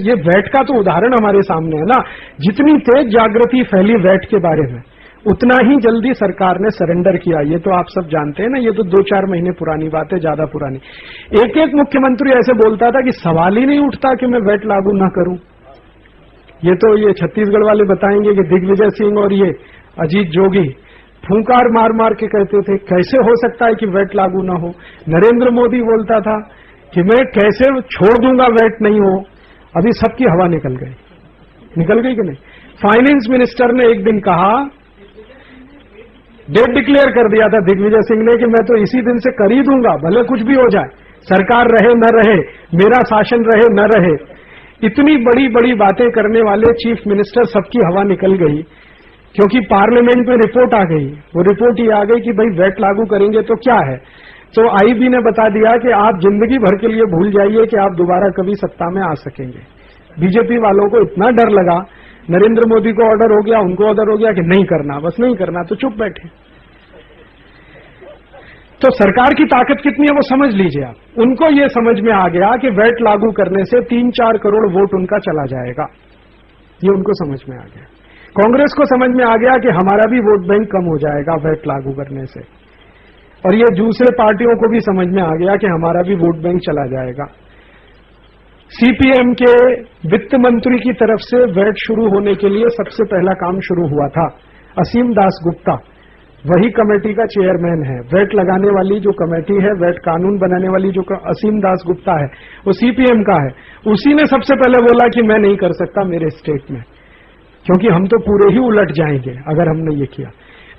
ये वैट का तो उदाहरण हमारे सामने है ना। जितनी तेज जागृति फैली वैट के बारे में, उतना ही जल्दी सरकार ने सरेंडर किया। ये तो आप सब जानते हैं ना, ये तो 2-4 महीने पुरानी बात है, ज्यादा पुरानी। एक एक मुख्यमंत्री ऐसे बोलता था कि सवाल ही नहीं उठता कि मैं वैट लागू ना करूं। ये तो ये छत्तीसगढ़ वाले बताएंगे कि दिग्विजय सिंह और ये अजीत जोगी फूंकार मार मार के कहते थे कैसे हो सकता है कि वैट लागू ना हो। नरेंद्र मोदी बोलता था कि मैं कैसे छोड़ दूंगा वैट नहीं हो। अभी सबकी हवा निकल गई कि नहीं। फाइनेंस मिनिस्टर ने एक दिन कहा, डेट डिक्लेयर कर दिया था दिग्विजय सिंह ने कि मैं तो इसी दिन से कर ही दूंगा, भले कुछ भी हो जाए, सरकार रहे न रहे, मेरा शासन रहे न रहे। इतनी बड़ी बड़ी बातें करने वाले चीफ मिनिस्टर सबकी हवा निकल गई, क्योंकि पार्लियामेंट में रिपोर्ट आ गई। वो रिपोर्ट ये आ गई कि भाई वैट लागू करेंगे तो क्या है। तो आईबी ने बता दिया कि आप जिंदगी भर के लिए भूल जाइए कि आप दोबारा कभी सत्ता में आ सकेंगे। बीजेपी वालों को इतना डर लगा, नरेंद्र मोदी को ऑर्डर हो गया, उनको ऑर्डर हो गया कि नहीं करना, बस नहीं करना, तो चुप बैठे। तो सरकार की ताकत कितनी है वो समझ लीजिए आप। उनको ये समझ में आ गया कि वैट लागू करने से 3-4 करोड़ वोट उनका चला जाएगा, ये उनको समझ में आ गया। कांग्रेस को समझ में आ गया कि हमारा भी वोट बैंक कम हो जाएगा वैट लागू करने से, और ये दूसरे पार्टियों को भी समझ में आ गया कि हमारा भी वोट बैंक चला जाएगा। सीपीएम के वित्त मंत्री की तरफ से वैट शुरू होने के लिए सबसे पहला काम शुरू हुआ था। असीम दास गुप्ता वही कमेटी का चेयरमैन है। वैट लगाने वाली जो कमेटी है, वैट कानून बनाने वाली जो असीम दास गुप्ता है, वो सीपीएम का है। उसी ने सबसे पहले बोला कि मैं नहीं कर सकता मेरे स्टेट में, क्योंकि हम तो पूरे ही उलट जाएंगे अगर हमने ये किया।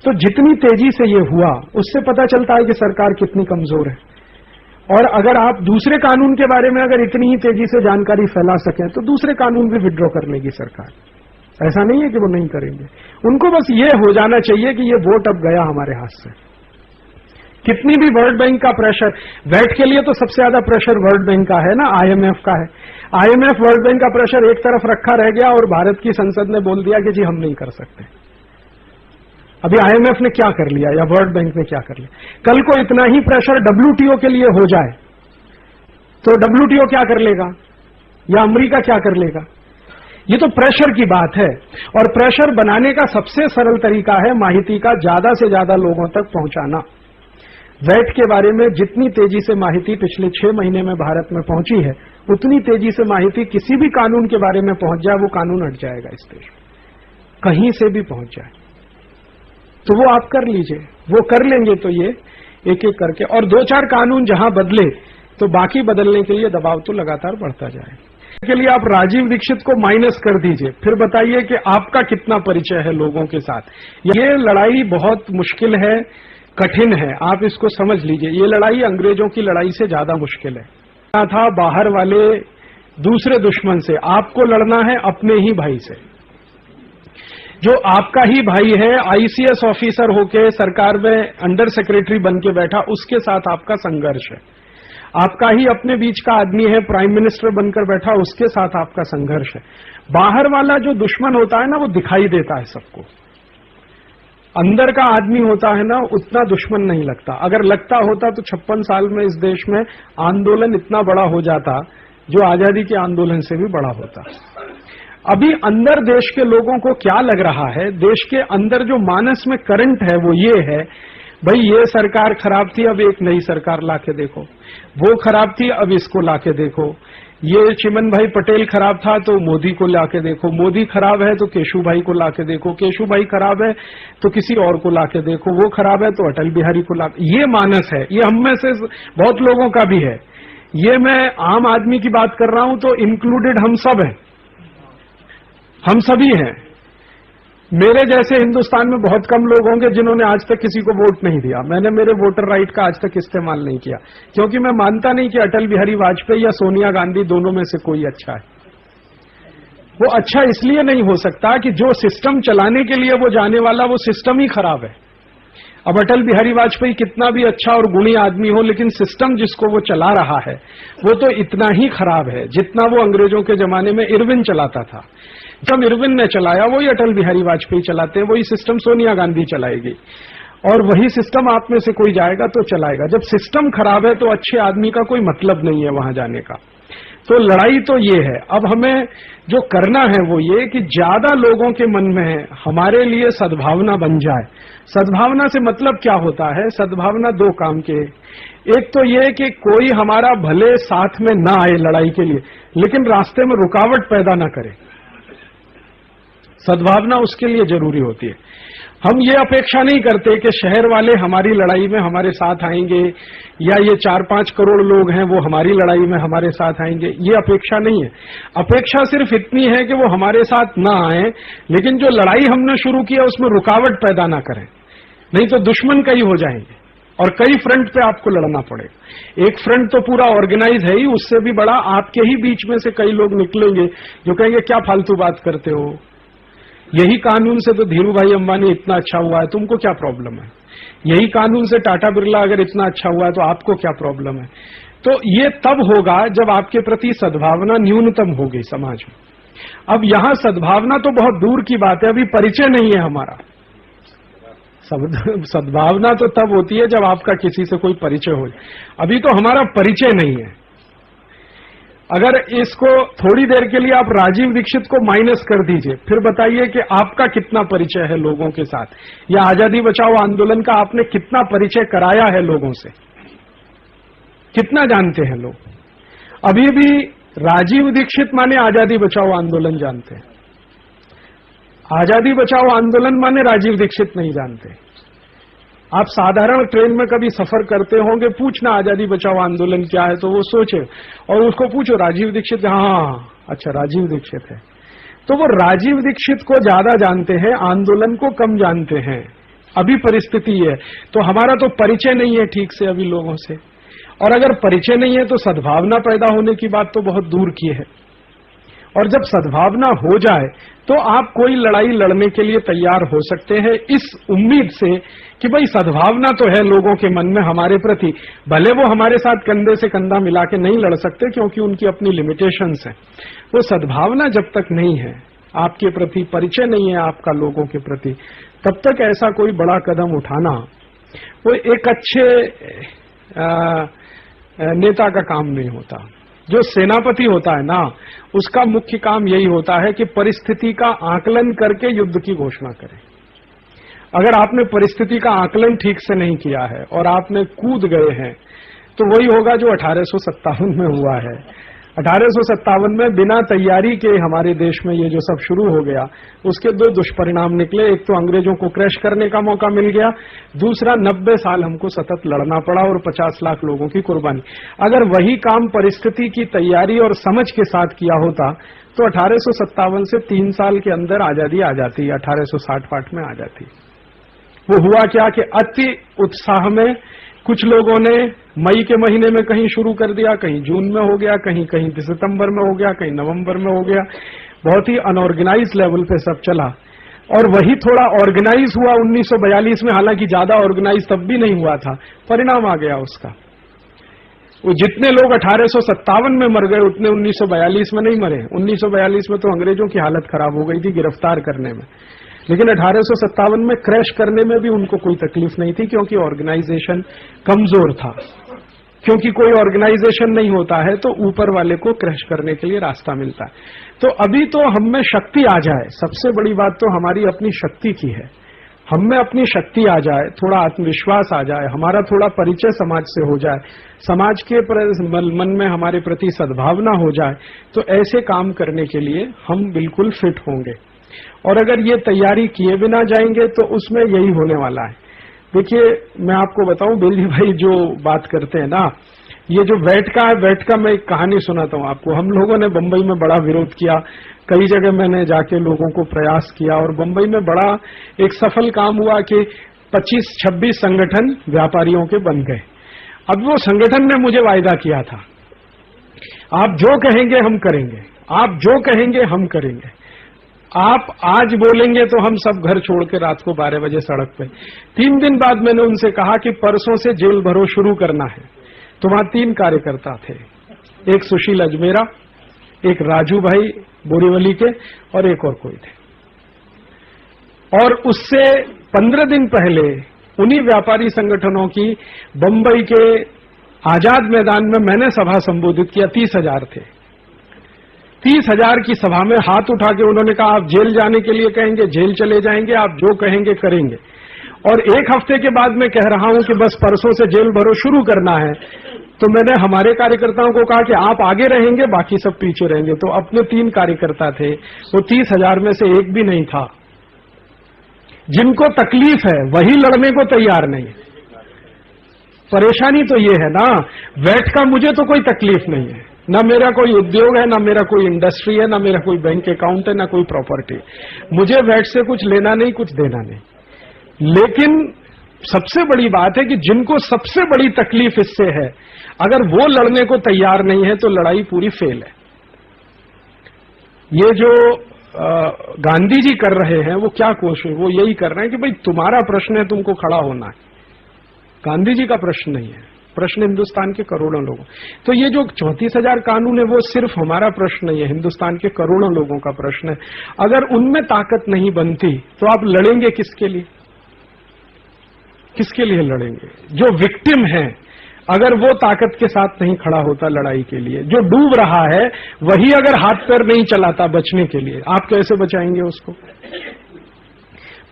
तो जितनी तेजी से ये हुआ, उससे पता चलता है कि सरकार कितनी कमजोर है। और अगर आप दूसरे कानून के बारे में अगर इतनी ही तेजी से जानकारी फैला सकें तो दूसरे कानून भी विड्रॉ कर लेगी सरकार। ऐसा नहीं है कि वो नहीं करेंगे। उनको बस ये हो जाना चाहिए कि ये वोट अब गया हमारे हाथ से। कितनी भी वर्ल्ड बैंक का प्रेशर, वैट के लिए तो सबसे ज्यादा प्रेशर वर्ल्ड बैंक का है ना, आईएमएफ का है। आईएमएफ वर्ल्ड बैंक का प्रेशर एक तरफ रखा रह गया और भारत की संसद ने बोल दिया कि जी हम नहीं कर सकते। अभी आईएमएफ ने क्या कर लिया या वर्ल्ड बैंक ने क्या कर लिया। कल को इतना ही प्रेशर डब्ल्यूटीओ के लिए हो जाए तो डब्ल्यूटीओ क्या कर लेगा या अमेरिका क्या कर लेगा। ये तो प्रेशर की बात है, और प्रेशर बनाने का सबसे सरल तरीका है माहिती का ज्यादा से ज्यादा लोगों तक पहुंचाना। वैट के बारे में जितनी तेजी से माहिती पिछले 6 महीने में भारत में पहुंची है, उतनी तेजी से माहिती किसी भी कानून के बारे में पहुंच जाए, वो कानून हट जाएगा इस देश में, कहीं से भी पहुंच जाए। तो वो आप कर लीजिए, वो कर लेंगे तो ये एक एक करके, और 2-4 कानून जहां बदले तो बाकी बदलने के लिए दबाव तो लगातार बढ़ता जाए। के लिए आप राजीव दीक्षित को माइनस कर दीजिए, फिर बताइए कि आपका कितना परिचय है लोगों के साथ। ये लड़ाई बहुत मुश्किल है, कठिन है, आप इसको समझ लीजिए। ये लड़ाई अंग्रेजों की लड़ाई से ज्यादा मुश्किल है। था बाहर वाले दूसरे दुश्मन से, आपको लड़ना है अपने ही भाई से। जो आपका ही भाई है, आईसीएस ऑफिसर होके सरकार में अंडर सेक्रेटरी बन के बैठा, उसके साथ आपका संघर्ष है। आपका ही अपने बीच का आदमी है, प्राइम मिनिस्टर बनकर बैठा, उसके साथ आपका संघर्ष है। बाहर वाला जो दुश्मन होता है ना, वो दिखाई देता है सबको। अंदर का आदमी होता है ना, उतना दुश्मन नहीं लगता। अगर लगता होता तो 56 साल में इस देश में आंदोलन इतना बड़ा हो जाता जो आजादी के आंदोलन से भी बड़ा होता। अभी अंदर देश के लोगों को क्या लग रहा है, देश के अंदर जो मानस में करंट है वो ये है, भाई ये सरकार खराब थी, अब एक नई सरकार लाके देखो। वो खराब थी, अब इसको लाके देखो। ये चिमन भाई पटेल खराब था तो मोदी को लाके देखो। मोदी खराब है तो केशु भाई को लाके देखो। केशु भाई खराब है तो किसी और को लाके देखो। वो खराब है तो अटल बिहारी को लाके। ये मानस है, ये हम में से बहुत लोगों का भी है। ये मैं आम आदमी की बात कर रहा हूं तो इंक्लूडेड हम सब हैं, हम सभी हैं। मेरे जैसे हिंदुस्तान में बहुत कम लोग होंगे जिन्होंने आज तक किसी को वोट नहीं दिया। मैंने मेरे वोटर राइट का आज तक इस्तेमाल नहीं किया, क्योंकि मैं मानता नहीं कि अटल बिहारी वाजपेयी या सोनिया गांधी दोनों में से कोई अच्छा है। वो अच्छा इसलिए नहीं हो सकता कि जो सिस्टम चलाने के लिए वो जाने वाला वो सिस्टम ही खराब है। अब अटल बिहारी वाजपेयी कितना भी अच्छा और गुणी आदमी हो, लेकिन सिस्टम जिसको वो चला रहा है वो तो इतना ही खराब है जितना वो अंग्रेजों के जमाने में इरविन चलाता था। जब इरविन ने चलाया वही अटल बिहारी वाजपेयी चलाते हैं, वही सिस्टम सोनिया गांधी चलाएगी, और वही सिस्टम आप में से कोई जाएगा तो चलाएगा। जब सिस्टम खराब है तो अच्छे आदमी का कोई मतलब नहीं है वहां जाने का। तो लड़ाई तो ये है। अब हमें जो करना है वो ये कि ज्यादा लोगों के मन में हमारे लिए सद्भावना बन जाए। सद्भावना से मतलब क्या होता है? सद्भावना दो काम के, एक तो ये कि कोई हमारा भले साथ में ना आए लड़ाई के लिए, लेकिन रास्ते में रुकावट पैदा ना करे। सद्भावना उसके लिए जरूरी होती है। हम ये अपेक्षा नहीं करते कि शहर वाले हमारी लड़ाई में हमारे साथ आएंगे, या ये 4-5 करोड़ लोग हैं वो हमारी लड़ाई में हमारे साथ आएंगे, ये अपेक्षा नहीं है। अपेक्षा सिर्फ इतनी है कि वो हमारे साथ ना आए, लेकिन जो लड़ाई हमने शुरू किया उसमें रुकावट पैदा ना करें, नहीं तो दुश्मन कई हो जाएंगे और कई फ्रंट पे आपको लड़ना पड़ेगा। एक फ्रंट तो पूरा ऑर्गेनाइज है ही, उससे भी बड़ा आपके ही बीच में से कई लोग निकलेंगे जो कहेंगे क्या फालतू बात करते हो, यही कानून से तो धीरू भाई अंबानी इतना अच्छा हुआ है, तुमको क्या प्रॉब्लम है? यही कानून से टाटा बिरला अगर इतना अच्छा हुआ है तो आपको क्या प्रॉब्लम है? तो ये तब होगा जब आपके प्रति सद्भावना न्यूनतम होगी समाज में। अब यहां सद्भावना तो बहुत दूर की बात है, अभी परिचय नहीं है हमारा। सद्भावना तो तब होती है जब आपका किसी से कोई परिचय हो, अभी तो हमारा परिचय नहीं है। अगर इसको थोड़ी देर के लिए आप राजीव दीक्षित को माइनस कर दीजिए, फिर बताइए कि आपका कितना परिचय है लोगों के साथ, या आजादी बचाओ आंदोलन का आपने कितना परिचय कराया है लोगों से, कितना जानते हैं लोग? अभी भी राजीव दीक्षित माने आजादी बचाओ आंदोलन जानते हैं, आजादी बचाओ आंदोलन माने राजीव दीक्षित नहीं जानते। आप साधारण ट्रेन में कभी सफर करते होंगे, पूछना आजादी बचाओ आंदोलन क्या है, तो वो सोचे और उसको पूछो राजीव दीक्षित, हाँ अच्छा राजीव दीक्षित है। तो वो राजीव दीक्षित को ज्यादा जानते हैं, आंदोलन को कम जानते हैं। अभी परिस्थिति है, तो हमारा तो परिचय नहीं है ठीक से अभी लोगों से, और अगर परिचय नहीं है तो सद्भावना पैदा होने की बात तो बहुत दूर की है। और जब सद्भावना हो जाए तो आप कोई लड़ाई लड़ने के लिए तैयार हो सकते हैं, इस उम्मीद से कि भाई सद्भावना तो है लोगों के मन में हमारे प्रति, भले वो हमारे साथ कंधे से कंधा मिला के नहीं लड़ सकते क्योंकि उनकी अपनी लिमिटेशंस हैं। वो सद्भावना जब तक नहीं है, आपके प्रति परिचय नहीं है आपका लोगों के प्रति, तब तक ऐसा कोई बड़ा कदम उठाना वो एक अच्छे नेता का काम नहीं होता। जो सेनापति होता है ना, उसका मुख्य काम यही होता है कि परिस्थिति का आकलन करके युद्ध की घोषणा करें। अगर आपने परिस्थिति का आकलन ठीक से नहीं किया है और आपने कूद गए हैं, तो वही होगा जो 1857 में हुआ है। 1857 में बिना तैयारी के हमारे देश में ये जो सब शुरू हो गया, उसके दो दुष्परिणाम निकले। एक तो अंग्रेजों को क्रैश करने का मौका मिल गया, दूसरा 90 साल हमको सतत लड़ना पड़ा और 50 लाख लोगों की कुर्बानी। अगर वही काम परिस्थिति की तैयारी और समझ के साथ किया होता तो 1857 से 3 साल के अंदर आजादी आ जाती, 1860 में आ जाती। वो हुआ क्या कि अति उत्साह में कुछ लोगों ने मई के महीने में कहीं शुरू कर दिया, कहीं जून में हो गया, कहीं कहीं सितंबर में हो गया, कहीं नवंबर में हो गया। बहुत ही अनऑर्गेनाइज लेवल पे सब चला। और वही थोड़ा ऑर्गेनाइज हुआ 1942 में, हालांकि ज्यादा ऑर्गेनाइज तब भी नहीं हुआ था। परिणाम आ गया उसका। वो जितने लोग 1857 में मर गए उतने 1942 में नहीं मरे। 1942 में तो अंग्रेजों की हालत खराब हो गई थी गिरफ्तार करने में, लेकिन 1857 में क्रैश करने में भी उनको कोई तकलीफ नहीं थी, क्योंकि ऑर्गेनाइजेशन कमजोर था। क्योंकि कोई ऑर्गेनाइजेशन नहीं होता है तो ऊपर वाले को क्रैश करने के लिए रास्ता मिलता है। तो अभी तो हम में शक्ति आ जाए, सबसे बड़ी बात तो हमारी अपनी शक्ति की है। हम में अपनी शक्ति आ जाए, थोड़ा आत्मविश्वास आ जाए, हमारा थोड़ा परिचय समाज से हो जाए, समाज के मन में हमारे प्रति सद्भावना हो जाए, तो ऐसे काम करने के लिए हम बिल्कुल फिट होंगे। और अगर ये तैयारी किए बिना जाएंगे तो उसमें यही होने वाला है। देखिए, मैं आपको बताऊं, बेली भाई जो बात करते हैं ना, ये जो वैट का है, वैट का मैं एक कहानी सुनाता हूं आपको। हम लोगों ने बंबई में बड़ा विरोध किया, कई जगह मैंने जाके लोगों को प्रयास किया, और बंबई में बड़ा एक सफल काम हुआ कि 25-26 संगठन व्यापारियों के बन गए। अब वो संगठन ने मुझे वायदा किया था, आप जो कहेंगे हम करेंगे, आप जो कहेंगे हम करेंगे, आप आज बोलेंगे तो हम सब घर छोड़ के रात को 12 बजे सड़क पे। 3 दिन बाद मैंने उनसे कहा कि परसों से जेल भरो शुरू करना है। तो वहां 3 कार्यकर्ता थे, एक सुशील अजमेरा, एक राजू भाई बोरीवली के, और एक और कोई थे। और उससे 15 दिन पहले उन्हीं व्यापारी संगठनों की बंबई के आजाद मैदान में मैंने सभा संबोधित किया, 30,000 थे। 30,000 की सभा में हाथ उठा के उन्होंने कहा आप जेल जाने के लिए कहेंगे जेल चले जाएंगे, आप जो कहेंगे करेंगे। और एक हफ्ते के बाद मैं कह रहा हूं कि बस परसों से जेल भरो शुरू करना है, तो मैंने हमारे कार्यकर्ताओं को कहा कि आप आगे रहेंगे, बाकी सब पीछे रहेंगे। तो अपने 3 कार्यकर्ता थे, वो 30,000 में से एक भी नहीं था। जिनको तकलीफ है वही लड़ने को तैयार नहीं। परेशानी तो ये है ना, वैट का मुझे तो कोई तकलीफ नहीं है, ना मेरा कोई उद्योग है, ना मेरा कोई इंडस्ट्री है, ना मेरा कोई बैंक अकाउंट है, ना कोई प्रॉपर्टी। मुझे वैट से कुछ लेना नहीं, कुछ देना नहीं। लेकिन सबसे बड़ी बात है कि जिनको सबसे बड़ी तकलीफ इससे है, अगर वो लड़ने को तैयार नहीं है तो लड़ाई पूरी फेल है। ये जो गांधी जी कर रहे हैं वो क्या कोशिश, वो यही कर रहे हैं कि भाई तुम्हारा प्रश्न है, तुमको खड़ा होना है। गांधी जी का प्रश्न नहीं है, प्रश्न हिंदुस्तान के करोड़ों लोगों। तो ये जो 34,000 कानून है वो सिर्फ हमारा प्रश्न नहीं है, हिंदुस्तान के करोड़ों लोगों का प्रश्न है। अगर उनमें ताकत नहीं बनती तो आप लड़ेंगे किसके लिए? किसके लिए लड़ेंगे? जो विक्टिम है, अगर वो ताकत के साथ नहीं खड़ा होता लड़ाई के लिए, जो डूब रहा है वही अगर हाथ पैर नहीं चलाता बचने के लिए, आप कैसे बचाएंगे उसको?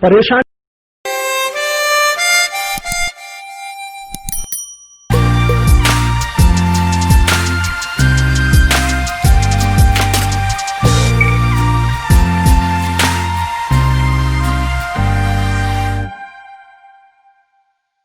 परेशान